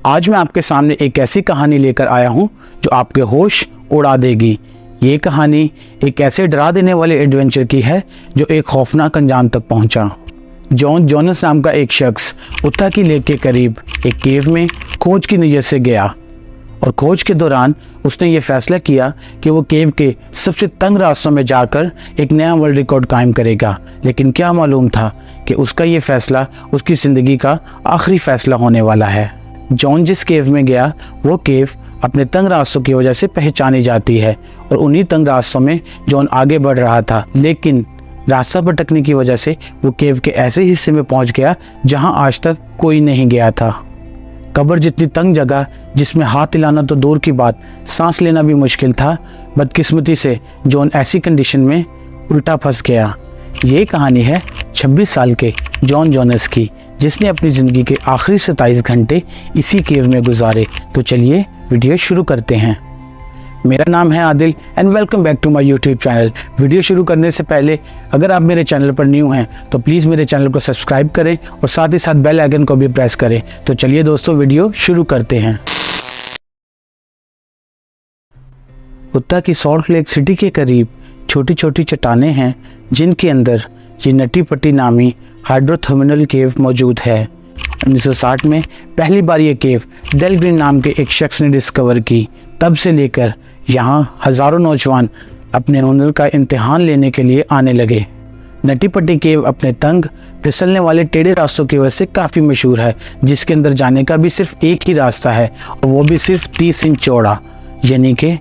आज मैं आपके सामने एक ऐसी कहानी लेकर आया हूँ जो आपके होश उड़ा देगी। ये कहानी एक ऐसे डरा देने वाले एडवेंचर की है जो एक खौफनाक अंजाम तक पहुँचा। जॉन जोनस नाम का एक शख्स उत्ता की लेक के करीब एक केव में खोज की नीयत से गया और खोज के दौरान उसने ये फैसला किया कि वो केव के सबसे तंग रास्तों में जाकर एक नया वर्ल्ड रिकॉर्ड कायम करेगा। लेकिन क्या मालूम था कि उसका ये फैसला उसकी ज़िंदगी का आखिरी फैसला होने वाला है। जॉन जिस केव में गया वो केव अपने तंग रास्तों की वजह से पहचानी जाती है और उन्हीं तंग रास्तों में जॉन आगे बढ़ रहा था, लेकिन रास्ता भटकने की वजह से वो केव के ऐसे हिस्से में पहुंच गया जहां आज तक कोई नहीं गया था। कब्र जितनी तंग जगह जिसमें हाथ हिलाना तो दूर की बात, सांस लेना भी मुश्किल था। बदकिस्मती से जॉन ऐसी कंडीशन में उल्टा फंस गया। ये कहानी है 26 साल के जॉन जोनस की, जिसने अपनी ज़िंदगी के आखिरी 27 घंटे इसी केव में गुजारे। तो चलिए वीडियो शुरू करते हैं। मेरा नाम है Adil and welcome back to my YouTube channel. Video शुरू करने से पहले अगर आप मेरे चैनल पर न्यू हैं तो प्लीज़ मेरे चैनल को सब्सक्राइब करें और साथ ही साथ बेल आइकन को भी प्रेस करें। तो चलिए दोस्तों वीडियो शुरू करते हैं। उत्ता की सॉल्ट लेक सिटी के करीब छोटी छोटी चट्टानें हैं जिनके अंदर ये नटी पट्टी नामी हाइड्रोथर्मिनल केव मौजूद है। 1960 में पहली बार ये केव डेल ग्रीन नाम के एक शख्स ने डिस्कवर की। तब से लेकर यहाँ हज़ारों नौजवान अपने हुनर का इम्तिहान लेने के लिए आने लगे। नटी पट्टी केव अपने तंग फिसलने वाले टेढ़े रास्तों की वजह से काफ़ी मशहूर है, जिसके अंदर जाने का भी सिर्फ एक ही रास्ता है और वो भी सिर्फ 30 इंच चौड़ा। यानी कि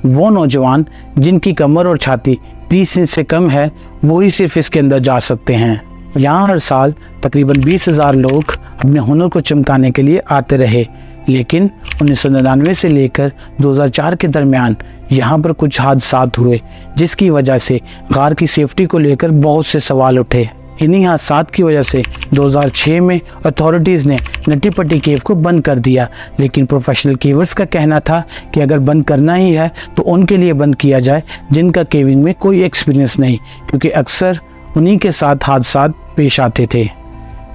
वो नौजवान जिनकी कमर और छाती 30 इंच से कम है वो ही सिर्फ इसके अंदर जा सकते हैं। यहाँ हर साल तकरीबन 20,000 लोग अपने हुनर को चमकाने के लिए आते रहे, लेकिन 1999 से लेकर 2004 के दरमियान यहाँ पर कुछ हादसात हुए जिसकी वजह से गार की सेफ्टी को लेकर बहुत से सवाल उठे। इन्हीं हादसात की वजह से 2006 में अथॉरिटीज़ ने नटी पट्टी केव को बंद कर दिया, लेकिन प्रोफेशनल केवर्स का कहना था कि अगर बंद करना ही है तो उनके लिए बंद किया जाए जिनका केविंग में कोई एक्सपीरियंस नहीं, क्योंकि अक्सर उन्हीं के साथ हादसात पेश आते थे।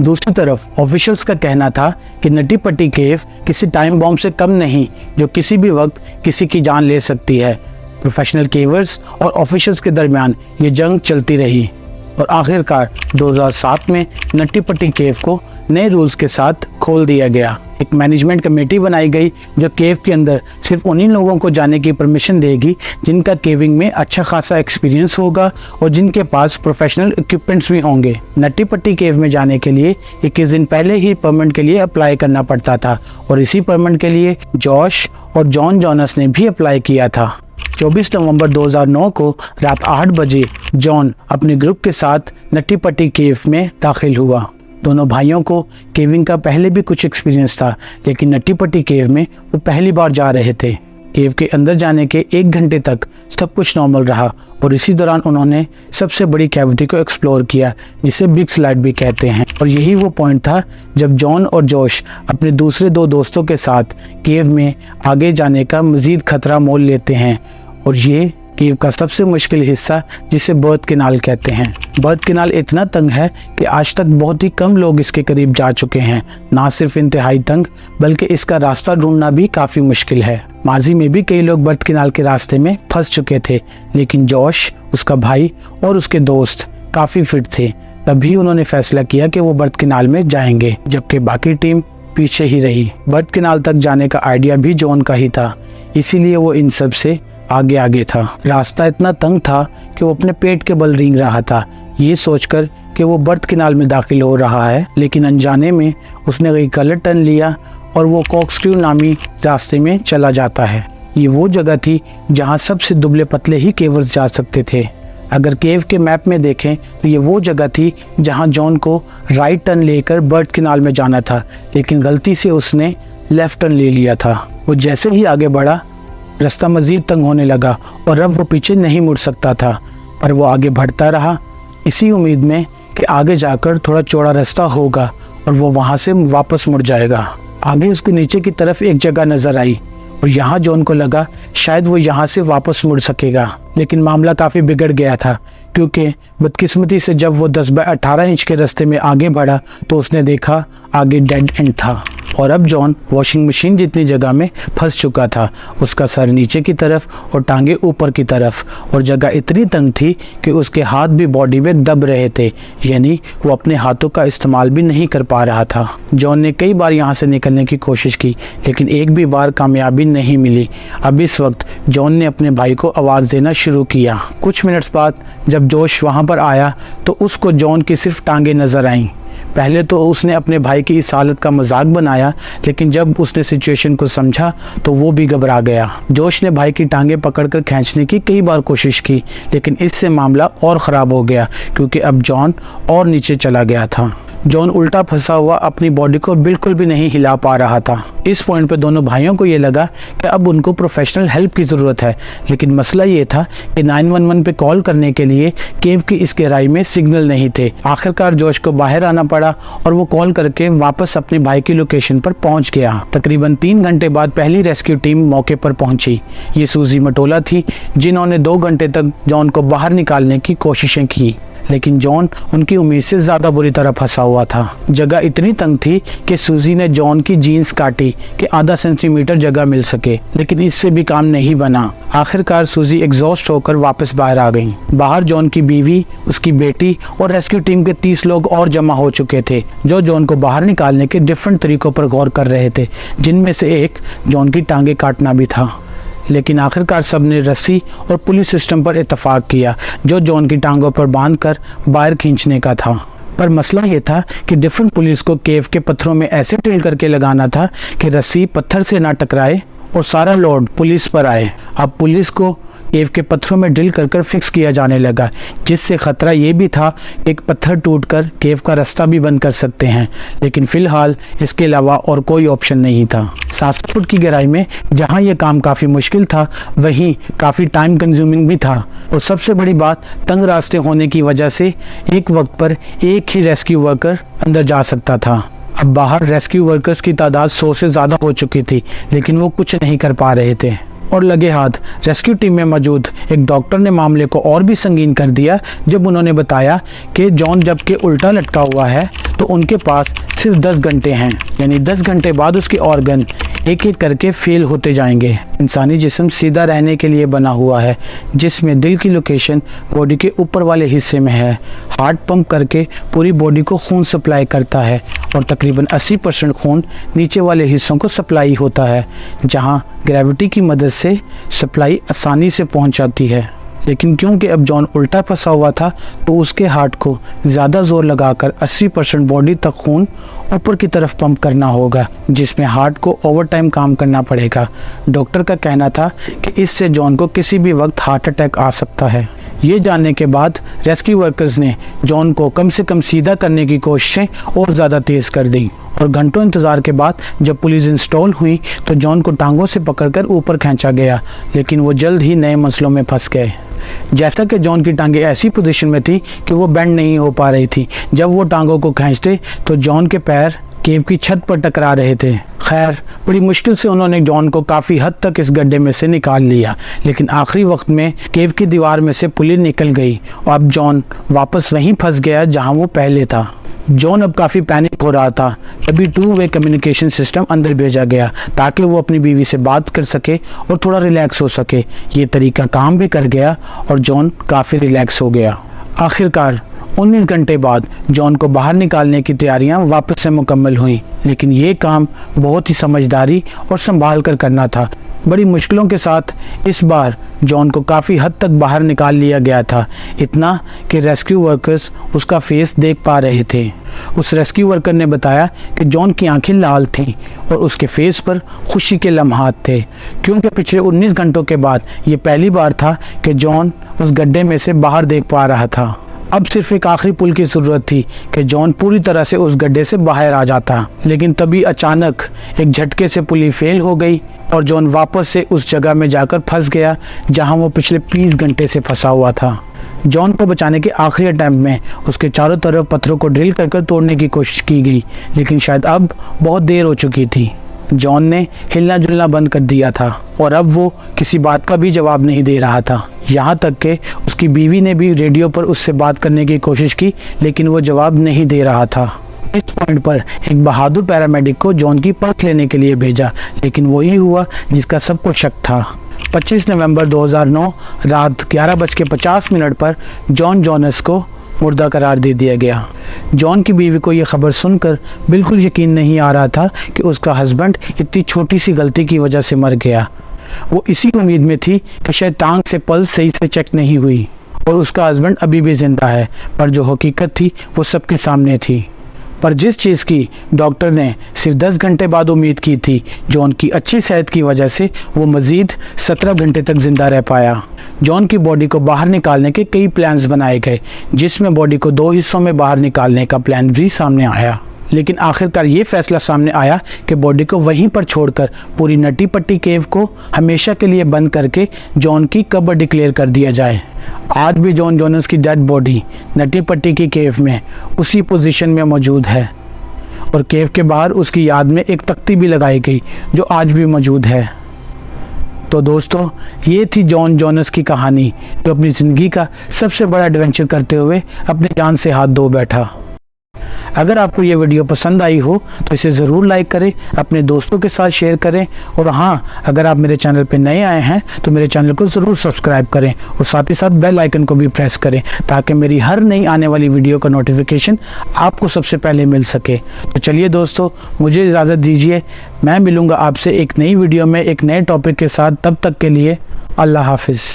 दूसरी तरफ ऑफिशियल्स का कहना था कि नटी पट्टी केव किसी टाइम बॉम्ब से कम नहीं जो किसी भी वक्त किसी की जान ले सकती है। प्रोफेशनल केवर्स और ऑफिशियल्स के दरमियान ये जंग चलती रही और आखिरकार 2007 में नटी पट्टी केव को नए रूल्स के साथ खोल दिया गया। एक मैनेजमेंट कमेटी बनाई गई जो केव के अंदर सिर्फ उन्हीं लोगों को जाने की परमिशन देगी जिनका केविंग में अच्छा खासा एक्सपीरियंस होगा और जिनके पास प्रोफेशनल इक्विपमेंट्स भी होंगे। नटी पट्टी केव में जाने के लिए 21 दिन पहले ही परमिट के लिए अप्लाई करना पड़ता था और इसी परमिट के लिए जॉश और जॉन जोनस ने भी अप्लाई किया था। 24 नवंबर 2009 को रात 8 बजे जॉन अपने ग्रुप के साथ नटी पट्टी केव में दाखिल हुआ। दोनों भाइयों को केविंग का पहले भी कुछ एक्सपीरियंस था, लेकिन नटी पट्टी केव में वो पहली बार जा रहे थे। केव के अंदर जाने के 1 घंटे तक सब कुछ नॉर्मल रहा और इसी दौरान उन्होंने सबसे बड़ी कैविटी को एक्सप्लोर किया, जिसे बिग स्लाइड भी कहते हैं। और यही वो पॉइंट था जब जॉन और जोश अपने दूसरे 2 दोस्तों के साथ केव में आगे जाने का मज़ीद खतरा मोल लेते हैं। और ये केव का सबसे मुश्किल हिस्सा जिसे बर्थ कैनाल कहते हैं। बर्थ कैनाल इतना तंग है कि आज तक बहुत ही कम लोग इसके करीब जा चुके हैं। ना सिर्फ इंतहाई तंग बल्कि इसका रास्ता ढूंढना भी काफ़ी मुश्किल है। माजी में भी कई लोग बर्थ कैनाल के रास्ते में फंस चुके थे, लेकिन जॉश, उसका भाई और उसके दोस्त काफ़ी फिट थे। तभी उन्होंने फैसला किया कि वो बर्थ कैनाल में जाएंगे, जबकि बाकी टीम पीछे ही रही। बर्थ कैनाल तक जाने का आइडिया भी जॉन का ही था, इसीलिए वो इन सब से आगे था। रास्ता इतना तंग था कि वो अपने पेट के बल रेंग रहा था, ये सोचकर कि वो बर्थ कैनाल में दाखिल हो रहा है, लेकिन अनजाने में उसने कई गलत टर्न लिया और वो कॉक्सक्रू नामी रास्ते में चला जाता है। ये वो जगह थी जहाँ सबसे दुबले पतले ही केवर्स जा सकते थे। अगर केव के मैप में देखें तो ये वो जगह थी जहाँ जॉन को राइट टर्न लेकर बर्थ कैनाल में जाना था, लेकिन गलती से उसने लेफ्ट टर्न ले लिया था। वो जैसे ही आगे बढ़ा रास्ता मज़ीद तंग होने लगा और अब वो पीछे नहीं मुड़ सकता था, पर वो आगे बढ़ता रहा इसी उम्मीद में कि आगे जाकर थोड़ा चौड़ा रास्ता होगा और वो वहाँ से वापस मुड़ जाएगा। आगे उसको नीचे की तरफ एक जगह नज़र आई और यहाँ जॉन को लगा शायद वो यहाँ से वापस मुड़ सकेगा, लेकिन मामला काफ़ी बिगड़ गया था, क्योंकि बदकिस्मती से जब वो 10 बाय 18 इंच के रास्ते में आगे बढ़ा तो उसने देखा आगे डेड एंड था। और अब जॉन वॉशिंग मशीन जितनी जगह में फंस चुका था। उसका सर नीचे की तरफ और टांगे ऊपर की तरफ, और जगह इतनी तंग थी कि उसके हाथ भी बॉडी में दब रहे थे, यानी वो अपने हाथों का इस्तेमाल भी नहीं कर पा रहा था। जॉन ने कई बार यहाँ से निकलने की कोशिश की, लेकिन एक भी बार कामयाबी नहीं मिली। अब इस वक्त जॉन ने अपने भाई को आवाज़ देना शुरू किया। कुछ मिनट्स बाद जब जोश वहाँ पर आया तो उसको जॉन की सिर्फ टांगे नज़र आईं। पहले तो उसने अपने भाई की इस हालत का मजाक बनाया, लेकिन जब उसने सिचुएशन को समझा तो वो भी घबरा गया। जोश ने भाई की टांगे पकड़कर खींचने की कई बार कोशिश की, लेकिन इससे मामला और ख़राब हो गया क्योंकि अब जॉन और नीचे चला गया था। जॉन उल्टा फंसा हुआ अपनी बॉडी को बिल्कुल भी नहीं हिला पा रहा था। इस पॉइंट पे दोनों भाइयों को ये लगा कि अब उनको प्रोफेशनल हेल्प की ज़रूरत है, लेकिन मसला ये था कि 911 पे कॉल करने के लिए केव की इस गहराई में सिग्नल नहीं थे। आखिरकार जोश को बाहर आना पड़ा और वो कॉल करके वापस अपने भाई की लोकेशन पर पहुंच गया। तकरीबन 3 घंटे बाद पहली रेस्क्यू टीम मौके पर पहुंची। ये सूजी मटोला थी, जिन्होंने 2 घंटे तक जॉन को बाहर निकालने की कोशिशें की, लेकिन जॉन उनकी उम्मीद से ज़्यादा बुरी तरह फंसा हुआ था। जगह इतनी तंग थी कि सूजी ने जॉन की जीन्स काटी कि आधा सेंटीमीटर जगह मिल सके, लेकिन इससे भी काम नहीं बना। आखिरकार सूजी एग्जॉस्ट होकर वापस बाहर आ गई। बाहर जॉन की बीवी, उसकी बेटी और रेस्क्यू टीम के 30 लोग और जमा हो चुके थे, जो जॉन को बाहर निकालने के डिफरेंट तरीकों पर गौर कर रहे थे, जिनमें से एक जॉन की टांगे काटना भी था। लेकिन आखिरकार सबने रस्सी और पुलिस सिस्टम पर इत्तेफाक किया, जो जॉन की टांगों पर बांधकर बाहर खींचने का था। पर मसला ये था कि डिफरेंट पुलिस को केव के पत्थरों में ऐसे ड्रिल करके लगाना था कि रस्सी पत्थर से ना टकराए और सारा लोड पुलिस पर आए। अब पुलिस को केव के पत्थरों में ड्रिल कर फिक्स किया जाने लगा, जिससे खतरा ये भी था कि एक पत्थर टूटकर केव का रास्ता भी बंद कर सकते हैं, लेकिन फिलहाल इसके अलावा और कोई ऑप्शन नहीं था। 700 फुट की गहराई में जहां यह काम काफ़ी मुश्किल था, वहीं काफ़ी टाइम कंज्यूमिंग भी था, और सबसे बड़ी बात, तंग रास्ते होने की वजह से एक वक्त पर एक ही रेस्क्यू वर्कर अंदर जा सकता था। अब बाहर रेस्क्यू वर्कर्स की तादाद 100 से ज़्यादा हो चुकी थी, लेकिन वो कुछ नहीं कर पा रहे थे। और लगे हाथ रेस्क्यू टीम में मौजूद एक डॉक्टर ने मामले को और भी संगीन कर दिया, जब उन्होंने बताया कि जॉन जबकि उल्टा लटका हुआ है तो उनके पास सिर्फ 10 घंटे हैं, यानी 10 घंटे बाद उसके ऑर्गन एक एक करके फेल होते जाएंगे। इंसानी जिस्म सीधा रहने के लिए बना हुआ है, जिसमें दिल की लोकेशन बॉडी के ऊपर वाले हिस्से में है। हार्ट पंप करके पूरी बॉडी को खून सप्लाई करता है, और तकरीबन 80% खून नीचे वाले हिस्सों को सप्लाई होता है, जहां ग्रेविटी की मदद से सप्लाई आसानी से पहुंच जाती है। लेकिन क्योंकि अब जॉन उल्टा फंसा हुआ था, तो उसके हार्ट को ज़्यादा जोर लगाकर 80% बॉडी तक खून ऊपर की तरफ पंप करना होगा, जिसमें हार्ट को ओवर टाइम काम करना पड़ेगा। डॉक्टर का कहना था कि इससे जॉन को किसी भी वक्त हार्ट अटैक आ सकता है। ये जानने के बाद रेस्क्यू वर्कर्स ने जॉन को कम से कम सीधा करने की कोशिशें और ज़्यादा तेज़ कर दी, और घंटों इंतज़ार के बाद जब पुलिस इंस्टॉल हुई तो जॉन को टांगों से पकड़कर ऊपर खींचा गया, लेकिन वो जल्द ही नए मसलों में फंस गए। जैसा कि जॉन की टांगे ऐसी पोजीशन में थी कि वो बेंड नहीं हो पा रही थी। जब वो टांगों को खींचते तो जॉन के पैर केव की छत पर टकरा रहे थे। खैर, बड़ी मुश्किल से उन्होंने जॉन को काफ़ी हद तक इस गड्ढे में से निकाल लिया, लेकिन आखिरी वक्त में केव की दीवार में से पुली निकल गई और अब जॉन वापस वहीं फंस गया जहां वो पहले था। जॉन अब काफ़ी पैनिक हो रहा था, तभी 2-वे कम्युनिकेशन सिस्टम अंदर भेजा गया ताकि वो अपनी बीवी से बात कर सके और थोड़ा रिलैक्स हो सके। ये तरीका काम भी कर गया और जॉन काफ़ी रिलैक्स हो गया। आखिरकार 19 घंटे बाद जॉन को बाहर निकालने की तैयारियां वापस से मुकम्मल हुई, लेकिन ये काम बहुत ही समझदारी और संभाल कर करना था। बड़ी मुश्किलों के साथ इस बार जॉन को काफ़ी हद तक बाहर निकाल लिया गया था, इतना कि रेस्क्यू वर्कर्स उसका फेस देख पा रहे थे। उस रेस्क्यू वर्कर ने बताया कि जॉन की आंखें लाल थीं और उसके फेस पर खुशी के लम्हात थे, क्योंकि पिछले 19 घंटों के बाद ये पहली बार था कि जॉन उस गड्ढे में से बाहर देख पा रहा था। अब सिर्फ एक आखिरी पुल की ज़रूरत थी कि जॉन पूरी तरह से उस गड्ढे से बाहर आ जाता, लेकिन तभी अचानक एक झटके से पुली फेल हो गई और जॉन वापस से उस जगह में जाकर फंस गया जहां वो पिछले 20 घंटे से फंसा हुआ था। जॉन को बचाने के आखिरी अटैम्प्ट में उसके चारों तरफ पत्थरों को ड्रिल कर तोड़ने की कोशिश की गई, लेकिन शायद अब बहुत देर हो चुकी थी। जॉन ने हिलना जुलना बंद कर दिया था और अब वो किसी बात का भी जवाब नहीं दे रहा था। यहाँ तक कि उसकी बीवी ने भी रेडियो पर उससे बात करने की कोशिश की, लेकिन वो जवाब नहीं दे रहा था। इस पॉइंट पर एक बहादुर पैरामेडिक को जॉन की पर्स लेने के लिए भेजा, लेकिन वही हुआ जिसका सबको शक था। 25 नवंबर 2009 रात 11:50 पर जॉन जोनस को मुर्दा करार दे दिया गया। जॉन की बीवी को यह खबर सुनकर बिल्कुल यकीन नहीं आ रहा था कि उसका हस्बैंड इतनी छोटी सी गलती की वजह से मर गया। वो इसी उम्मीद में थी कि शायद टांग से पल्स सही से चेक नहीं हुई और उसका हस्बैंड अभी भी जिंदा है, पर जो हकीकत थी वो सबके सामने थी। पर जिस चीज़ की डॉक्टर ने सिर्फ 10 घंटे बाद उम्मीद की थी, जॉन की अच्छी सेहत की वजह से वो मज़ीद 17 घंटे तक ज़िंदा रह पाया। जॉन की बॉडी को बाहर निकालने के कई प्लान्स बनाए गए, जिसमें बॉडी को 2 हिस्सों में बाहर निकालने का प्लान भी सामने आया, लेकिन आखिरकार ये फैसला सामने आया कि बॉडी को वहीं पर छोड़कर पूरी नटी पट्टी केव को हमेशा के लिए बंद करके जॉन की कब्र डिक्लेयर कर दिया जाए। आज भी जॉन जोनस की डेड बॉडी नटी पट्टी की केव में उसी पोजीशन में मौजूद है और केव के बाहर उसकी याद में एक तख्ती भी लगाई गई जो आज भी मौजूद है। तो दोस्तों, ये थी जॉन जोनस की कहानी, जो अपनी ज़िंदगी का सबसे बड़ा एडवेंचर करते हुए अपनी जान से हाथ धो बैठा। अगर आपको ये वीडियो पसंद आई हो तो इसे ज़रूर लाइक करें, अपने दोस्तों के साथ शेयर करें और हाँ, अगर आप मेरे चैनल पर नए आए हैं तो मेरे चैनल को ज़रूर सब्सक्राइब करें और साथ ही साथ बेल आइकन को भी प्रेस करें, ताकि मेरी हर नई आने वाली वीडियो का नोटिफिकेशन आपको सबसे पहले मिल सके। तो चलिए दोस्तों, मुझे इजाज़त दीजिए। मैं मिलूँगा आपसे एक नई वीडियो में एक नए टॉपिक के साथ। तब तक के लिए अल्लाह हाफिज़।